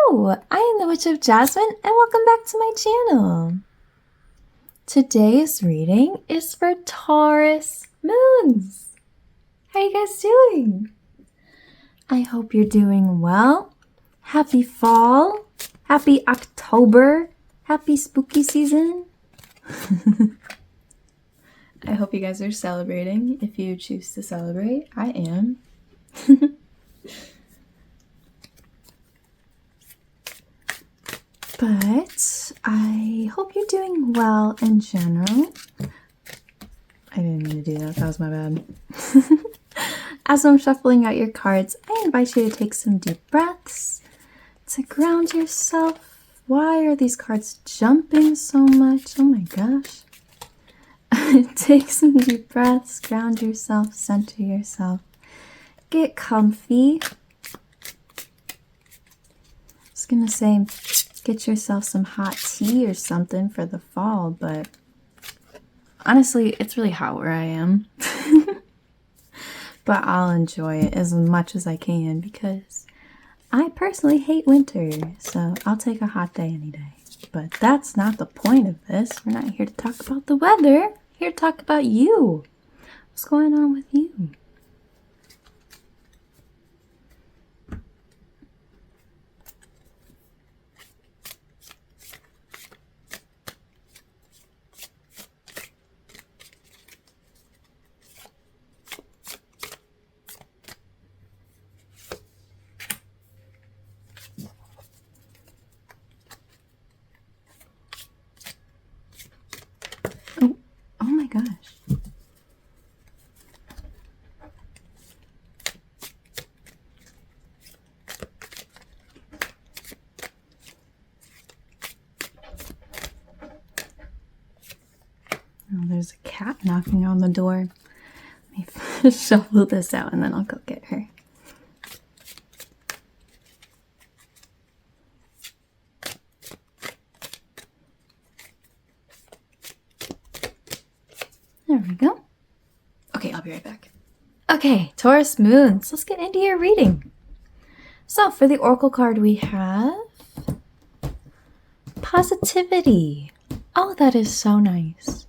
Hello, I am the Witch of Jasmine and welcome back to my channel. Today's reading is for Taurus moons. How are you guys doing? I hope you're doing well. Happy fall, happy October, happy spooky season. I hope you guys are celebrating if you choose to celebrate. I am. But I hope you're doing well in general. I didn't mean to do that. That was my bad. As I'm shuffling out your cards, I invite you to take some deep breaths to ground yourself. Why are these cards jumping so much? Oh my gosh. Take some deep breaths, ground yourself, center yourself, get comfy. I was gonna say, get yourself some hot tea or something for the fall, but honestly, it's really hot where I am. But I'll enjoy it as much as I can because I personally hate winter, so I'll take a hot day any day. But that's not the point of this. We're not here to talk about the weather. We're here to talk about you. What's going on with you? Oh my gosh. Oh, there's a cat knocking on the door. Let me shuffle this out and then I'll go get her. There we go. Okay, I'll be right back. Okay, Taurus moons, let's get into your reading. So for the oracle card we have positivity. Oh, that is so nice.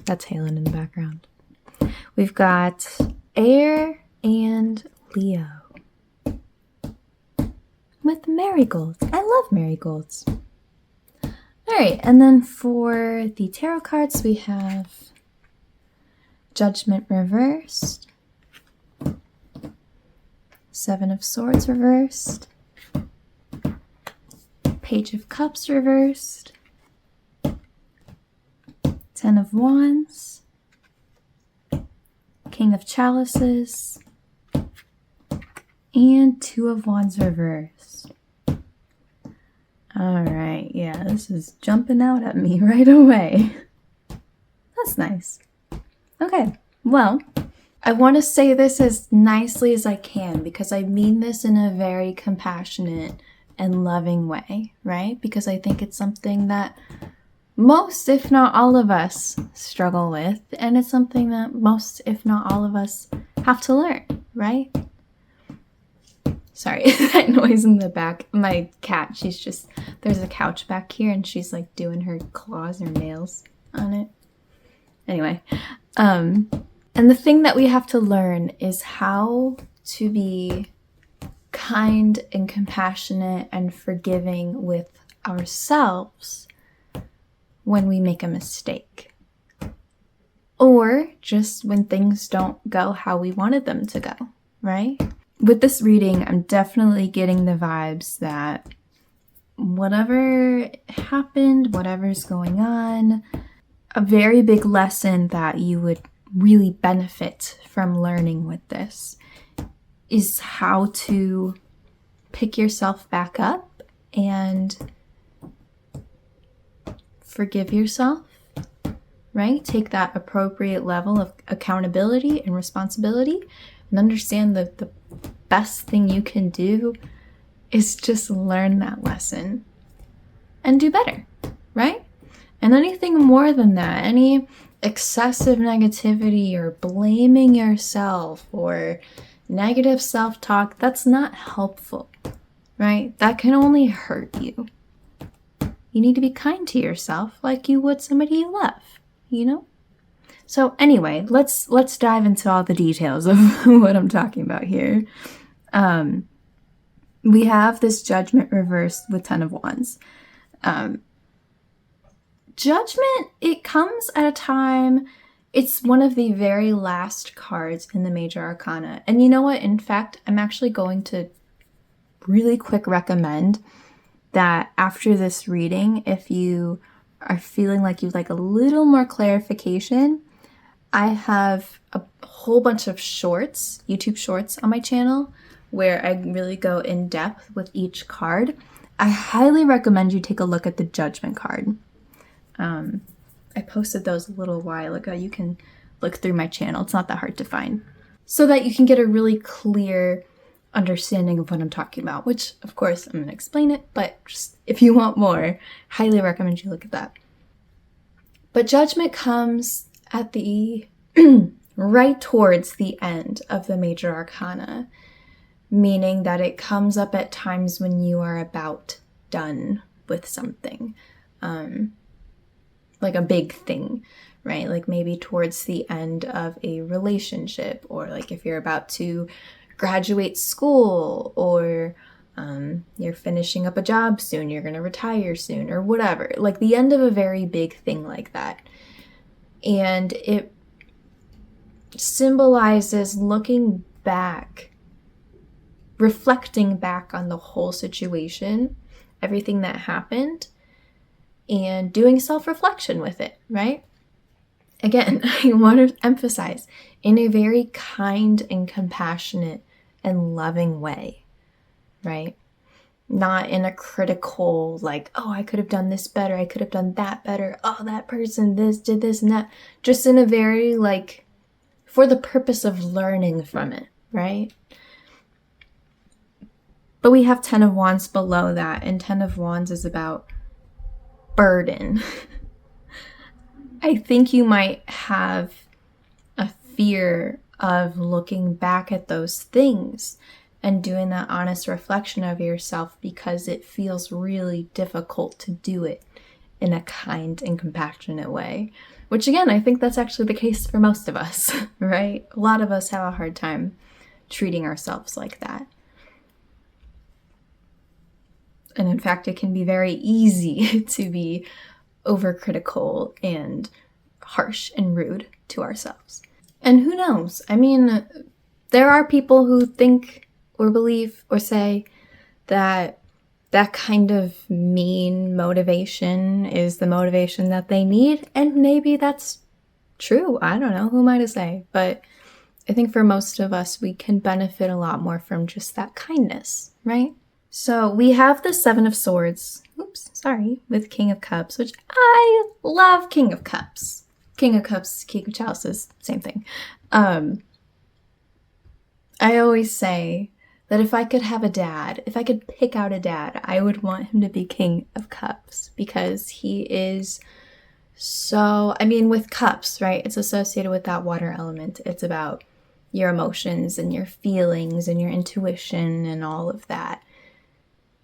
That's Cheralyn in the background. We've got air and Leo with marigolds. I love marigolds. Alright, and then for the tarot cards, we have Judgment reversed, Seven of Swords reversed, Page of Cups reversed, Ten of Wands, King of Chalices, and Two of Wands reversed. Alright, yeah, this is jumping out at me right away. That's nice. Okay, well, I want to say this as nicely as I can because I mean this in a very compassionate and loving way, right? Because I think it's something that most, if not all of us, struggle with, and it's something that most, if not all of us, have to learn, right? Sorry, that noise in the back. My cat, there's a couch back here and she's like doing her claws or nails on it. Anyway, and the thing that we have to learn is how to be kind and compassionate and forgiving with ourselves when we make a mistake. Or just when things don't go how we wanted them to go, right? With this reading, I'm definitely getting the vibes that whatever happened, whatever's going on, a very big lesson that you would really benefit from learning with this is how to pick yourself back up and forgive yourself, right? Take that appropriate level of accountability and responsibility and understand that the best thing you can do is just learn that lesson and do better, right? And anything more than that, any excessive negativity or blaming yourself or negative self-talk, that's not helpful, right? That can only hurt you. You need to be kind to yourself like you would somebody you love, you know? So anyway, let's dive into all the details of what I'm talking about here. We have this Judgment reversed with Ten of Wands. Judgment, it comes at a time, it's one of the very last cards in the Major Arcana. And you know what? In fact, I'm actually going to really quick recommend that after this reading, if you are feeling like you'd like a little more clarification, I have a whole bunch of shorts, YouTube shorts on my channel, where I really go in depth with each card. I highly recommend you take a look at the Judgment card. I posted those a little while ago. You can look through my channel. It's not that hard to find. So that you can get a really clear understanding of what I'm talking about, which of course I'm going to explain it, but just if you want more, highly recommend you look at that. But Judgment comes at the right towards the end of the Major Arcana, meaning that it comes up at times when you are about done with something, like a big thing, right? Like maybe towards the end of a relationship, or like if you're about to graduate school, or you're finishing up a job soon, you're going to retire soon, or whatever, like the end of a very big thing like that. And it symbolizes looking back, reflecting back on the whole situation, everything that happened, and doing self-reflection with it, right? Again, I want to emphasize, in a very kind and compassionate and loving way, right? Not in a critical, like, oh, I could have done this better, I could have done that better, oh, that person did this and that. Just in a very, like, for the purpose of learning from it, right? But we have Ten of Wands below that, and Ten of Wands is about burden. I think you might have a fear of looking back at those things and doing that honest reflection of yourself because it feels really difficult to do it in a kind and compassionate way. Which again, I think that's actually the case for most of us, right? A lot of us have a hard time treating ourselves like that. And in fact, it can be very easy to be overcritical and harsh and rude to ourselves. And who knows? I mean, there are people who think or believe or say that that kind of mean motivation is the motivation that they need. And maybe that's true. I don't know. Who am I to say? But I think for most of us, we can benefit a lot more from just that kindness, right? So we have the Seven of Swords, with King of Cups, which I love King of Cups. King of Cups, King of Chalices, same thing. I always say that if I could have a dad, if I could pick out a dad, I would want him to be King of Cups because he is so, I mean, with cups, right? It's associated with that water element. It's about your emotions and your feelings and your intuition and all of that.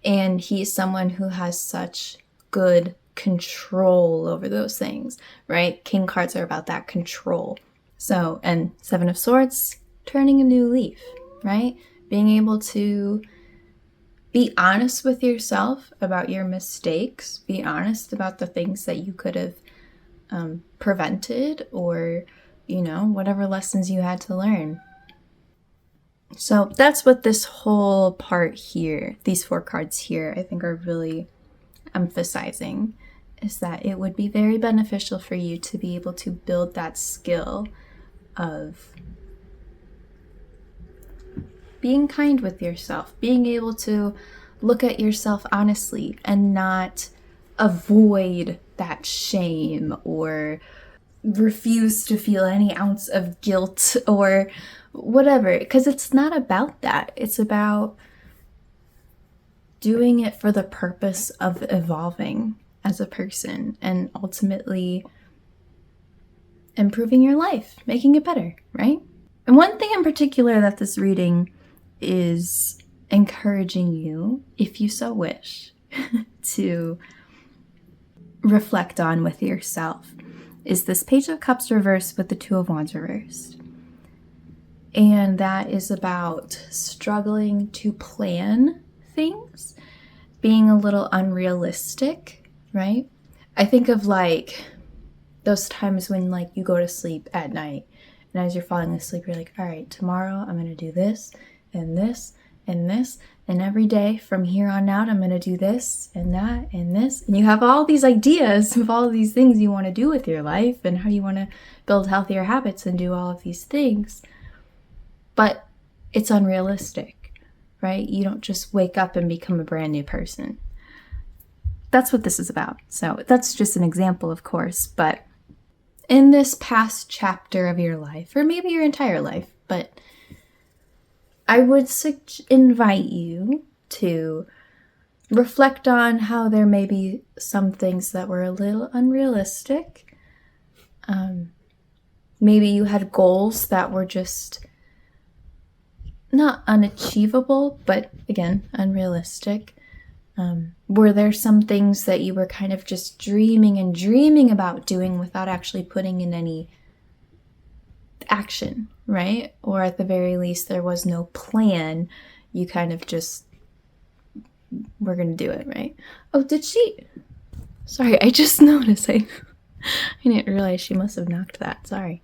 And he's someone who has such good control over those things, right? King cards are about that control. So, and Seven of Swords, turning a new leaf, right? Being able to be honest with yourself about your mistakes, be honest about the things that you could have prevented, or, you know, whatever lessons you had to learn. So that's what this whole part here, these four cards here, I think are really emphasizing, is that it would be very beneficial for you to be able to build that skill of being kind with yourself, being able to look at yourself honestly and not avoid that shame or refuse to feel any ounce of guilt or whatever, because it's not about that. It's about doing it for the purpose of evolving as a person and ultimately improving your life, making it better, right? And one thing in particular that this reading is encouraging you, if you so wish, to reflect on with yourself is this Page of Cups reversed with the Two of Wands reversed. And that is about struggling to plan things, being a little unrealistic, right? I think of like those times when like you go to sleep at night, and as you're falling asleep, you're like, all right, tomorrow I'm going to do this and this and this, and every day from here on out I'm going to do this and that and this. And you have all these ideas of all these things you want to do with your life and how you want to build healthier habits and do all of these things. But it's unrealistic, right? You don't just wake up and become a brand new person. That's what this is about. So that's just an example, of course, but in this past chapter of your life, or maybe your entire life, but I would invite you to reflect on how there may be some things that were a little unrealistic. Maybe you had goals that were just not unachievable, but again, unrealistic. Were there some things that you were kind of just dreaming about doing without actually putting in any action, right? Or at the very least, there was no plan. You kind of just were going to do it, right? Oh, did she? Sorry, I just noticed. I didn't realize she must have knocked that. Sorry.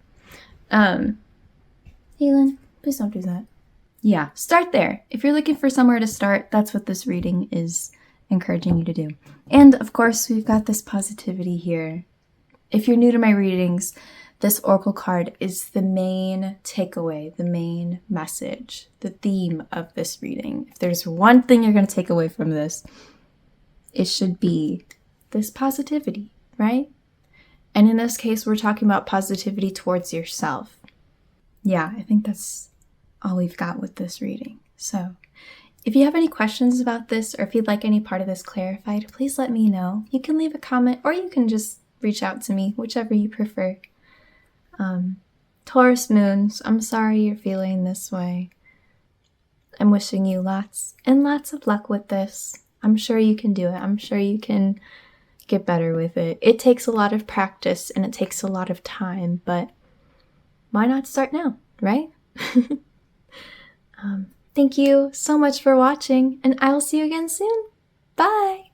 Helen, please don't do that. Yeah, start there. If you're looking for somewhere to start, that's what this reading is encouraging you to do. And of course, we've got this positivity here. If you're new to my readings, this oracle card is the main takeaway, the main message, the theme of this reading. If there's one thing you're going to take away from this, it should be this positivity, right? And in this case, we're talking about positivity towards yourself. Yeah, I think that's all we've got with this reading. So if you have any questions about this, or if you'd like any part of this clarified, please let me know. You can leave a comment, or you can just reach out to me, whichever you prefer. Taurus moons, I'm sorry you're feeling this way. I'm wishing you lots and lots of luck with this. I'm sure you can do it. I'm sure you can get better with it. It takes a lot of practice and it takes a lot of time, but why not start now, right? Thank you so much for watching, and I will see you again soon. Bye!